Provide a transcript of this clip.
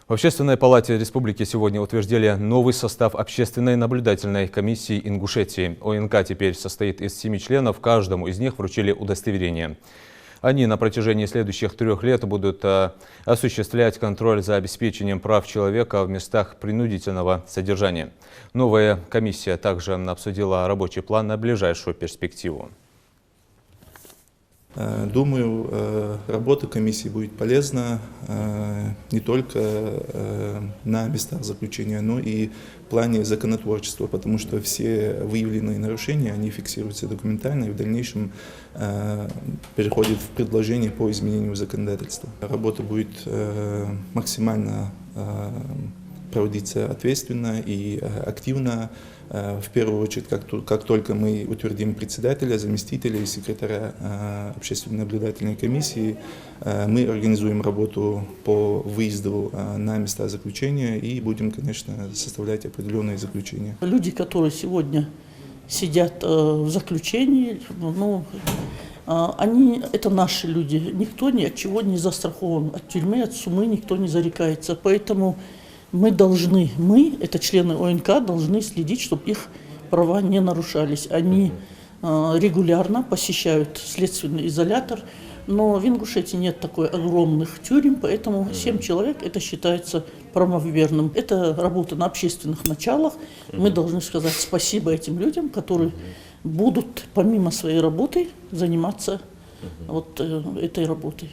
В Общественной палате республики сегодня утвердили новый состав Общественной наблюдательной комиссии Ингушетии. ОНК теперь состоит из 7 членов, каждому из них вручили удостоверение. Они на протяжении следующих 3 лет будут осуществлять контроль за обеспечением прав человека в местах принудительного содержания. Новая комиссия также обсудила рабочий план на ближайшую перспективу. Думаю, работа комиссии будет полезна не только на местах заключения, но и в плане законотворчества, потому что все выявленные нарушения, они фиксируются документально и в дальнейшем переходят в предложение по изменению законодательства. Работа будет максимально проводиться ответственно и активно. В первую очередь, как только мы утвердим председателя, заместителя и секретаря Общественной наблюдательной комиссии, мы организуем работу по выезду на места заключения и будем, конечно, составлять определенные заключения. Люди, которые сегодня сидят в заключении, это наши люди. Никто ни от чего не застрахован. От тюрьмы, от сумы никто не зарекается. Поэтому мы, это члены ОНК, должны следить, чтобы их права не нарушались. Они регулярно посещают следственный изолятор, но в Ингушетии нет такой огромных тюрем, поэтому 7 человек это считается правомерным. Это работа на общественных началах. Мы должны сказать спасибо этим людям, которые будут помимо своей работы заниматься этой работой.